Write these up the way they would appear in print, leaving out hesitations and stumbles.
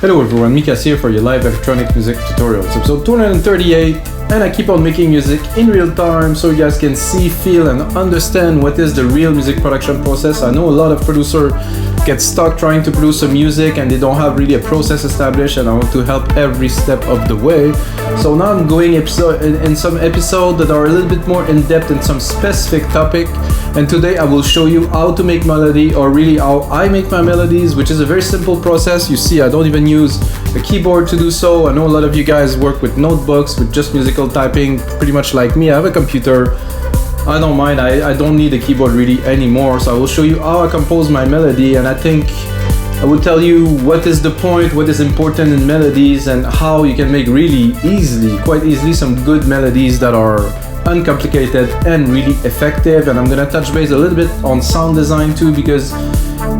Hello everyone, Mikas here for your live electronic music tutorials, episode 238, and I keep on making music in real time so you guys can see, feel and understand what is the real music production process. I know a lot of producers get stuck trying to produce some music and they don't have really a process established, and I want to help every step of the way. So now I'm going in some episodes that are a little bit more in-depth in some specific topic, and today I will show you how to make melody, or really how I make my melodies, which is a very simple process. You see, I don't even use a keyboard to do so. I know a lot of you guys work with notebooks, with just musical typing, pretty much like me. I have a computer. I don't mind, I don't need a keyboard really anymore. So I will show you how I compose my melody, and I think I will tell you what is the point, what is important in melodies, and how you can make really easily, quite easily, some good melodies that are uncomplicated and really effective. And I'm gonna touch base a little bit on sound design too, because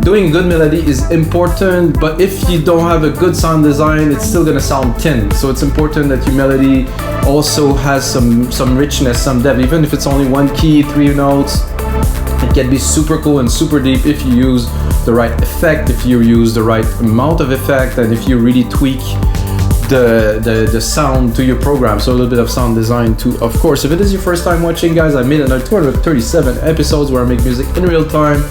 doing good melody is important, but if you don't have a good sound design, it's still gonna sound thin. So it's important that your melody also has some richness, some depth. Even if it's only one key, 3 notes, it can be super cool and super deep if you use the right effect, if you use the right amount of effect, and if you really tweak the sound to your program. So a little bit of sound design too, of course. If it is your first time watching, guys, I made another 237 episodes where I make music in real time.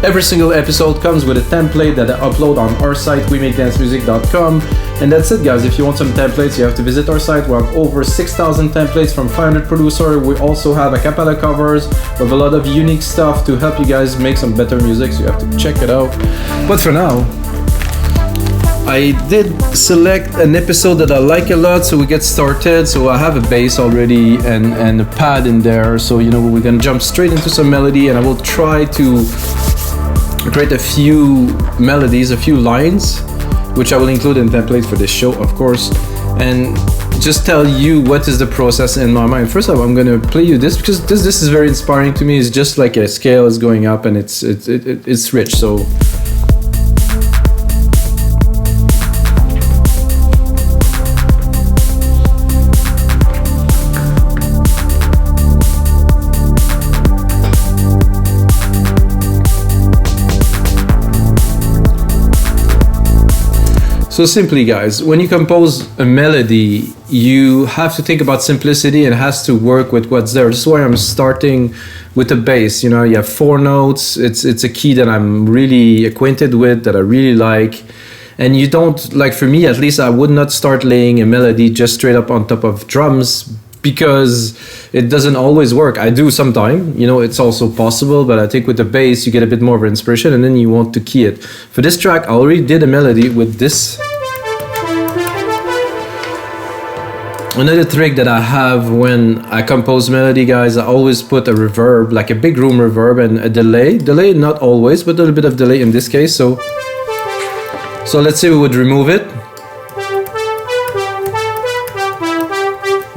Every single episode comes with a template that I upload on our site, wemakedancemusic.com. And that's it, guys. If you want some templates, you have to visit our site. We have over 6,000 templates from 500 producers. We also have a cappella covers with a lot of unique stuff to help you guys make some better music, so you have to check it out. But for now, I did select an episode that I like a lot, so we get started. So I have a bass already and a pad in there, so you know we're gonna jump straight into some melody, and I will try to create a few melodies, a few lines, which I will include in templates for this show, of course, and just tell you what is the process in my mind. First of all, I'm gonna play you this because this is very inspiring to me. It's just like a scale is going up, and it's rich. So. So simply, guys, when you compose a melody, you have to think about simplicity and it has to work with what's there. This is why I'm starting with the bass. You know, you have 4 notes. It's a key that I'm really acquainted with, that I really like. And you don't, like for me at least, I would not start laying a melody just straight up on top of drums, because it doesn't always work. I do sometime, you know, it's also possible, but I think with the bass you get a bit more of inspiration and then you want to key it. For this track, I already did a melody with this. Another trick that I have when I compose melody, guys, I always put a reverb, like a big room reverb, and a delay. Delay, not always, but a little bit of delay in this case. So let's say we would remove it.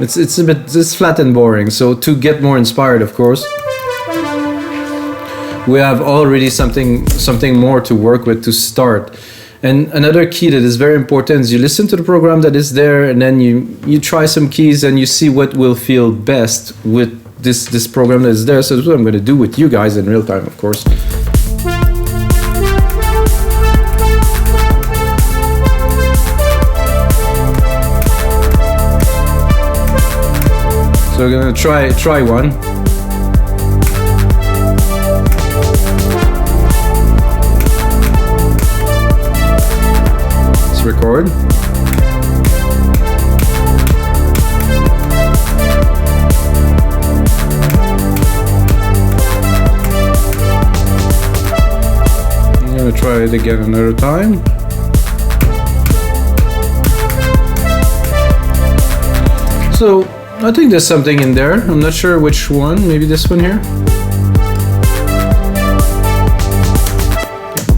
It's flat and boring. So to get more inspired, of course, we have already something more to work with to start. And another key that is very important is you listen to the program that is there, and then you try some keys and you see what will feel best with this program that is there. So that's what I'm going to do with you guys in real time, of course. So we're gonna try one. Let's record. I'm gonna try it again another time. So I think there's something in there. I'm not sure which one. Maybe this one here.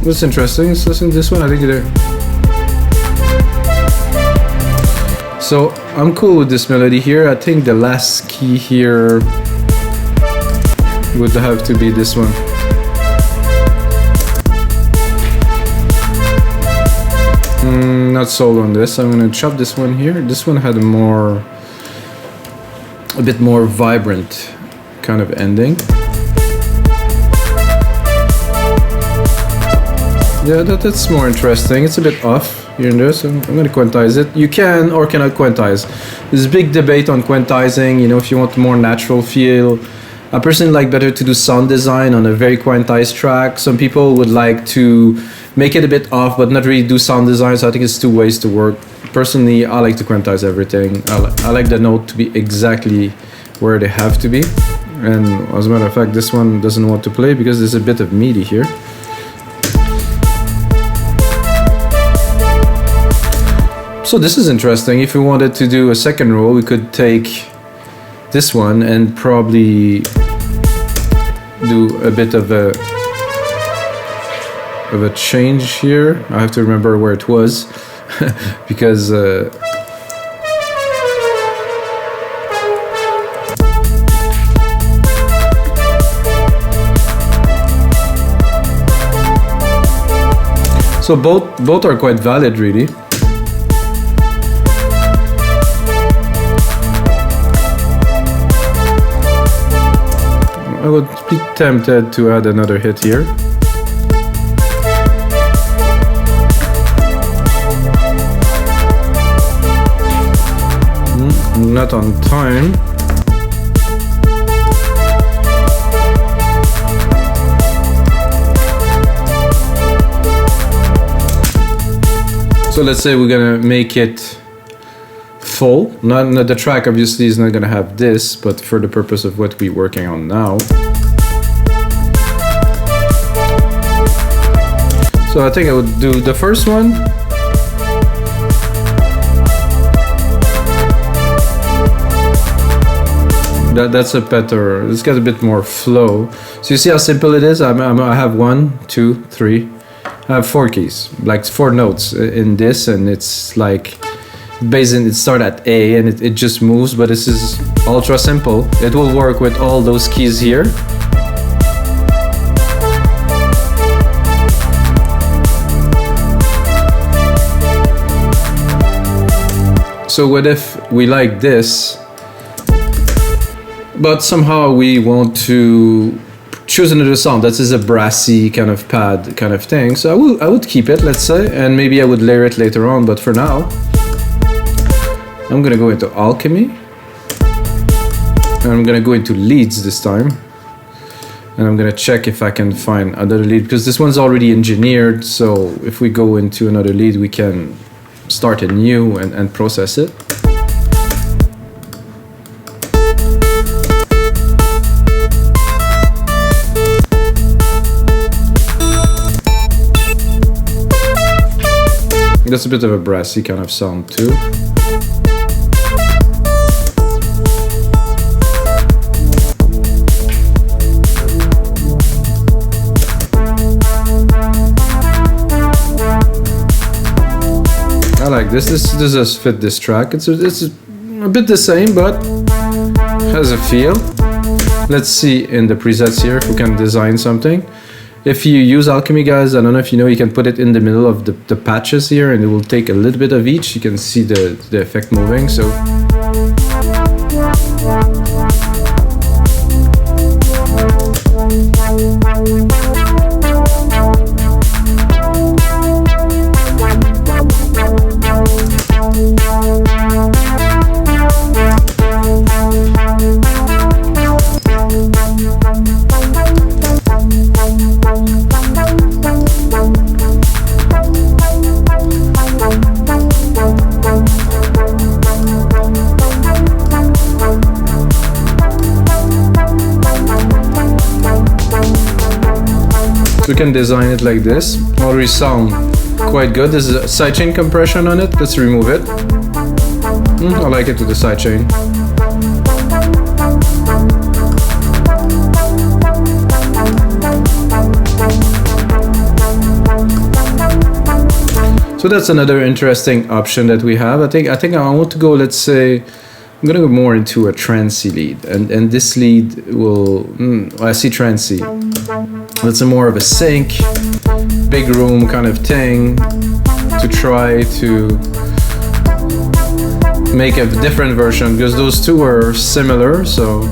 That's interesting. Let's listen to this one. I think there. So I'm cool with this melody here. I think the last key here would have to be this one. Not sold on this. I'm gonna chop this one here. This one had a bit more vibrant kind of ending. Yeah, that's more interesting. It's a bit off. here and there, so I'm gonna quantize it. You can or cannot quantize. There's a big debate on quantizing, you know, if you want a more natural feel. I personally like better to do sound design on a very quantized track. Some people would like to make it a bit off, but not really do sound design, so I think it's two ways to work. Personally, I like to quantize everything. I like the note to be exactly where they have to be. And as a matter of fact, this one doesn't want to play because there's a bit of MIDI here. So this is interesting. If we wanted to do a second roll, we could take this one and probably do a bit of a change here. I have to remember where it was because so both are quite valid, really. I would be tempted to add another hit here. Not on time. So let's say we're gonna make it full. Not the track obviously is not gonna have this, but for the purpose of what we're working on now. So I think I would do the first one. That's a better, it's got a bit more flow. So you see how simple it is? I have 1, 2, 3. I have 4 keys, like 4 notes in this, and it's like it starts at A and it just moves, but this is ultra simple. It will work with all those keys here. So what if we like this, but somehow we want to choose another sound that is a brassy kind of pad kind of thing? So I would keep it, let's say, and maybe I would layer it later on, but for now I'm gonna go into Alchemy and I'm gonna go into leads this time, and I'm gonna check if I can find another lead, because this one's already engineered. So if we go into another lead, we can start a new and process it. That's a bit of a brassy kind of sound too. I like this. This does fit this track. It's a bit the same, but has a feel. Let's see in the presets here if we can design something. If you use Alchemy, guys, I don't know if you know, you can put it in the middle of the patches here, and it will take a little bit of each. You can see the effect moving. So we can design it like this. Already sound quite good. There's a sidechain compression on it. Let's remove it. I like it with the sidechain. So that's another interesting option that we have. I think I want to go, let's say, I'm gonna go more into a trancey lead, and this lead will, I see trancey. It's a more of a sync, big room kind of thing, to try to make a different version, because those two are similar. So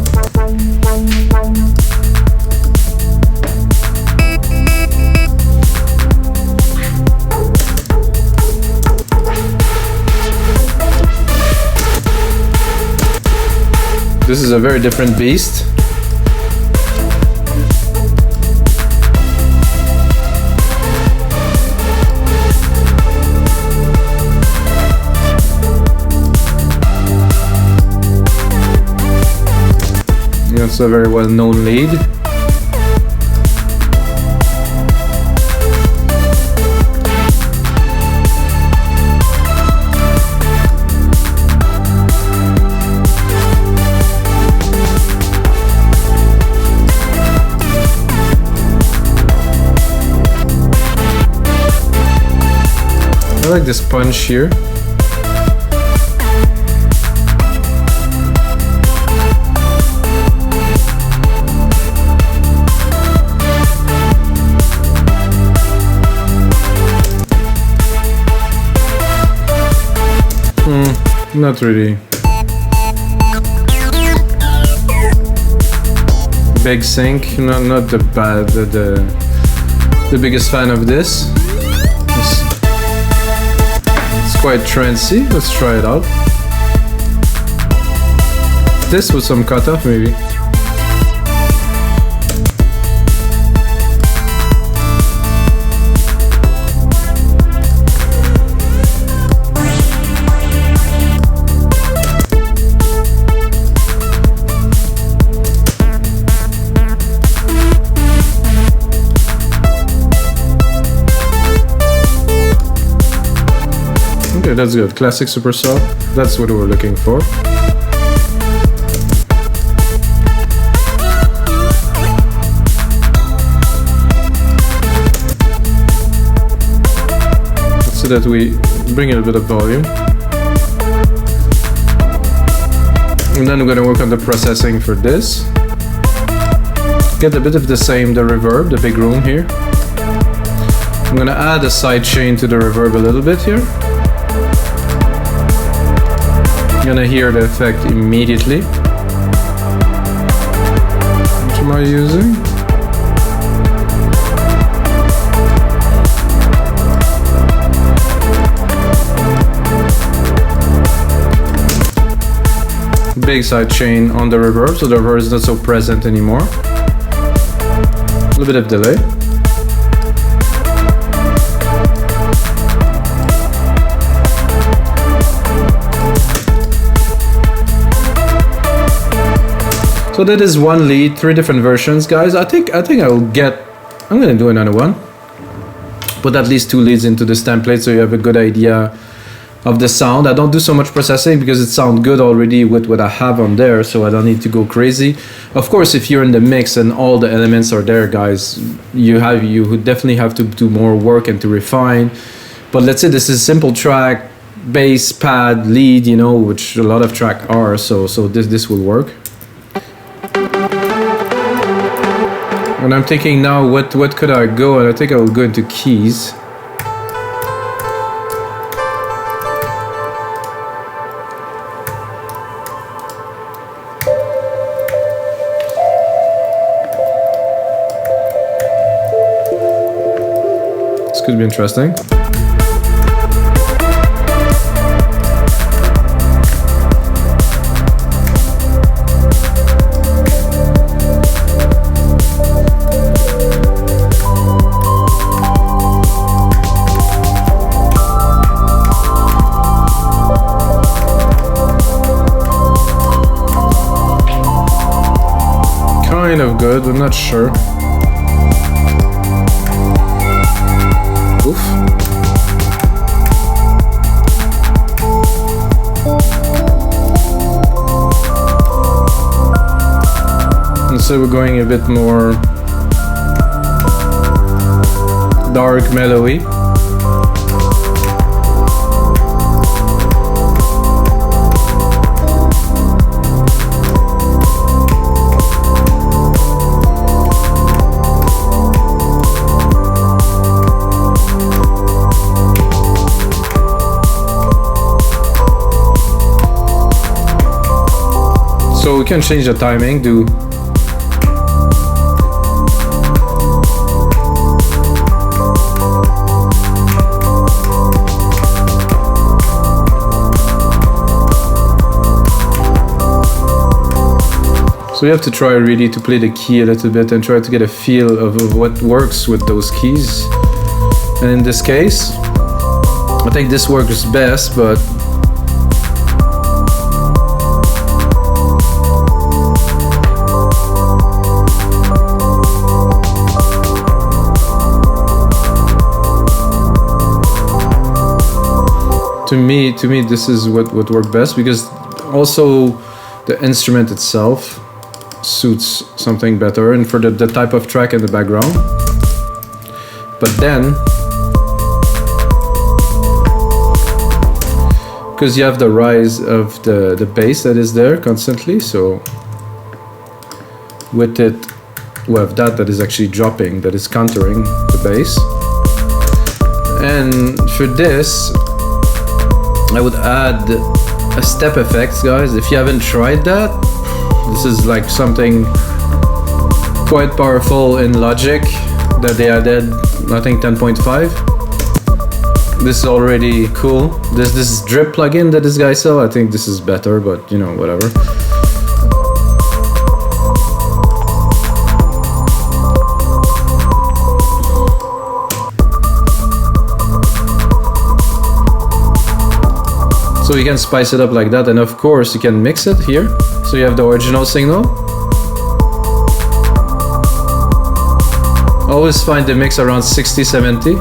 This is a very different beast. That's a very well-known lead. I like this punch here. Not really. Big sync, not the bad, the biggest fan of this. It's quite trancey. Let's try it out. This with some cutoff maybe. Okay, that's good. Classic supersaw. That's what we were looking for. So that we bring in a bit of volume. And then we're going to work on the processing for this. Get a bit of the reverb, the big room here. I'm going to add a sidechain to the reverb a little bit here. You're gonna hear the effect immediately. What am I using? Big sidechain on the reverb, so the reverb is not so present anymore. A little bit of delay. So that is one lead, 3 different versions, guys. I think I'm gonna do another one. Put at least 2 leads into this template so you have a good idea of the sound. I don't do so much processing because it sounds good already with what I have on there, so I don't need to go crazy. Of course, if you're in the mix and all the elements are there, guys, you would definitely have to do more work and to refine. But let's say this is a simple track, bass, pad, lead, which a lot of tracks are, so this will work. And I'm thinking now, what could I go? And I think I will go into keys. This could be interesting. Kind of good, I'm not sure. Oof. And so we're going a bit more dark, mellowy. So we can change the timing, do So you have to try really to play the key a little bit and try to get a feel of what works with those keys. And in this case, I think this works best, but to me this is what worked best, because also the instrument itself suits something better and for the type of track in the background. But then, because you have the rise of the bass that is there constantly, so with it we have that is actually dropping, that is countering the bass. And for this I would add a step effects, guys. If you haven't tried that, this is like something quite powerful in Logic that they added, I think 10.5. This is already cool. This drip plugin that this guy sell, I think this is better, but you know, whatever. So you can spice it up like that, and of course you can mix it here. So you have the original signal. Always find the mix around 60-70.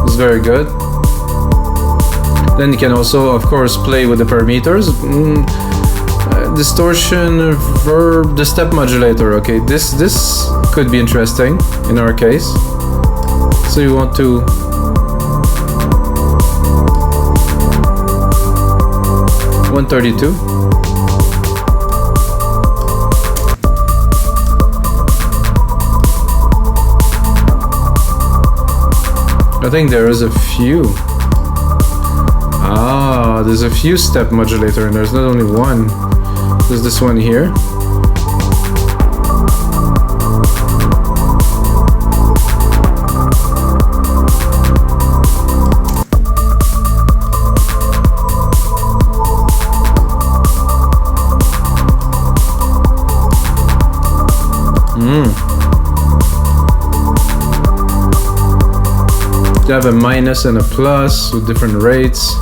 It's very good. Then you can also, of course, play with the parameters. Distortion, reverb, the step modulator. Okay, this could be interesting in our case. So you want to $132. I think there is a few. There's a few step modulator, and there's not only one. There's this one here. You have a minus and a plus with different rates,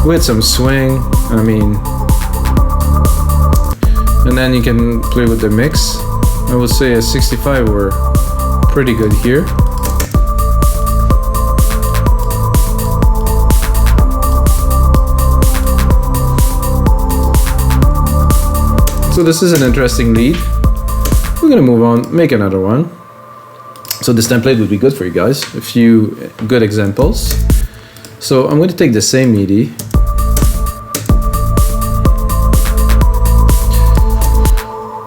with some swing, I mean, and then you can play with the mix. I would say a 65 were pretty good here. So this is an interesting lead. We're gonna move on, make another one. So this template would be good for you guys. A few good examples. So I'm going to take the same MIDI.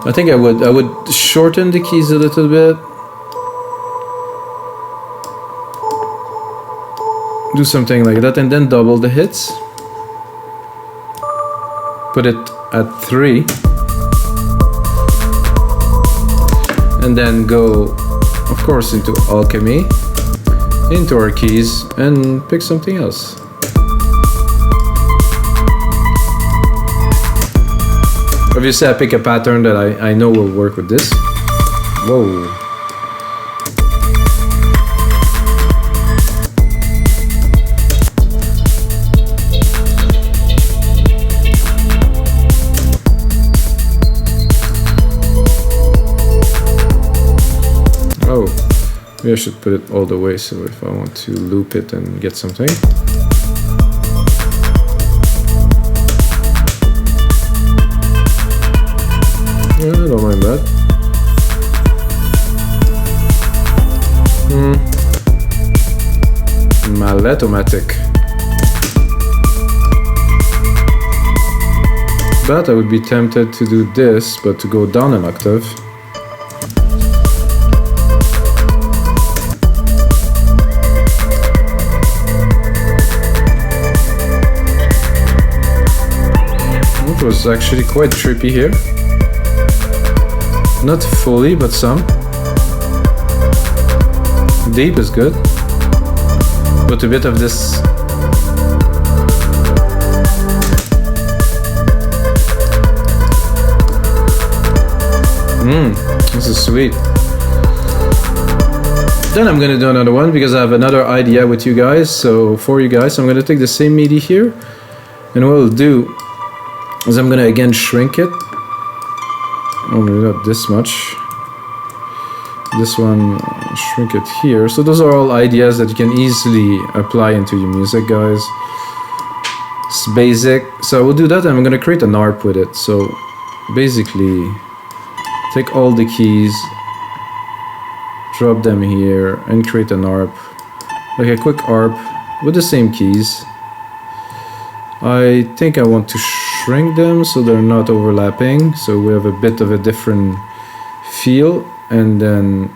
I think I would shorten the keys a little bit. Do something like that, and then double the hits. Put it at 3. And then go, of course, into Alchemy, into our keys, and pick something else. Obviously I pick a pattern that I know will work with this. Whoa. Maybe I should put it all the way, so if I want to loop it and get something. Yeah, I don't mind that. Mallet-o-matic. But I would be tempted to do this, but to go down an octave. It was actually quite trippy here. Not fully, but some. Deep is good. But a bit of this This is sweet. Then I'm gonna do another one because I have another idea with you guys. So for you guys, I'm gonna take the same MIDI here, and what I'll do is I'm gonna again shrink it. Only not this much. This one, shrink it here. So those are all ideas that you can easily apply into your music, guys. It's basic. So I will do that, and I'm gonna create an ARP with it. So basically, take all the keys, drop them here, and create an ARP. Like a quick ARP with the same keys. I think I want to shrink them so they're not overlapping, so we have a bit of a different feel. And then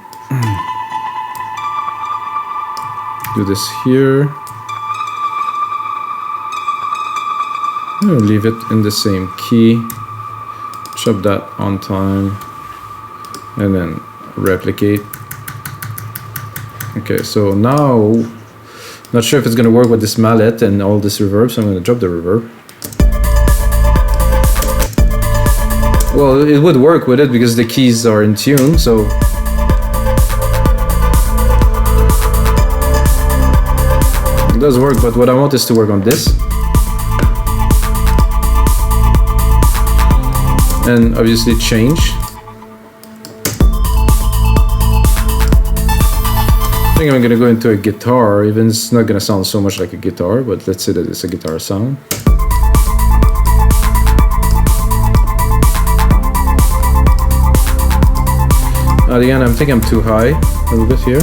do this here. I'm gonna leave it in the same key. Chop that on time, and then replicate. Okay, so now, not sure if it's gonna work with this mallet and all this reverb, so I'm gonna drop the reverb. Well, it would work with it because the keys are in tune, so it does work, but what I want is to work on this. And obviously change. I think I'm gonna go into a guitar, even it's not gonna sound so much like a guitar, but let's say that it's a guitar sound. Again, I think I'm too high a little bit here.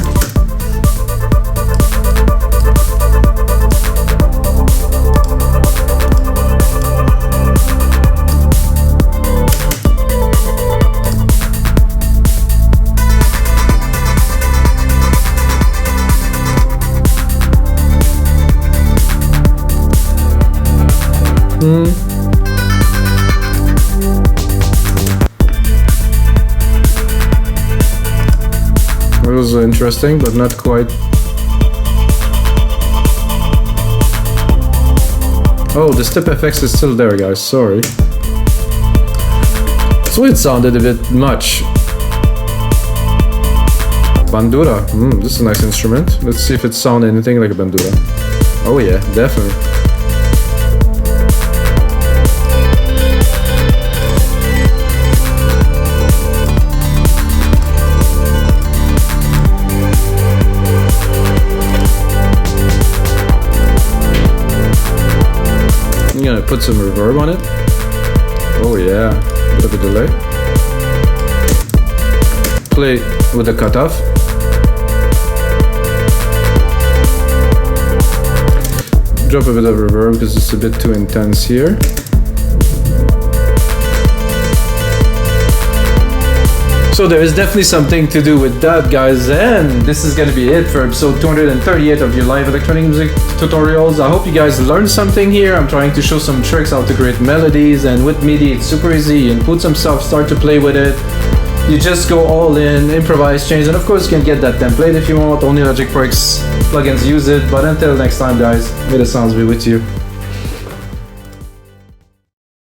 It was interesting, but not quite. Oh, the step effects is still there, guys. Sorry. So it sounded a bit much. Bandura. This is a nice instrument. Let's see if it sounds anything like a bandura. Oh yeah, definitely. I'm gonna put some reverb on it. Oh yeah, bit of a delay. Play with the cutoff. Drop a bit of reverb because it's a bit too intense here. So there is definitely something to do with that, guys, and this is going to be it for episode 238 of your live electronic music tutorials. I hope you guys learned something here. I'm trying to show some tricks how to create melodies, and with MIDI it's super easy. You input some stuff, start to play with it. You just go all in, improvise, change, and of course you can get that template if you want. Only Logic Pro X plugins use it. But until next time, guys, may the sounds be with you.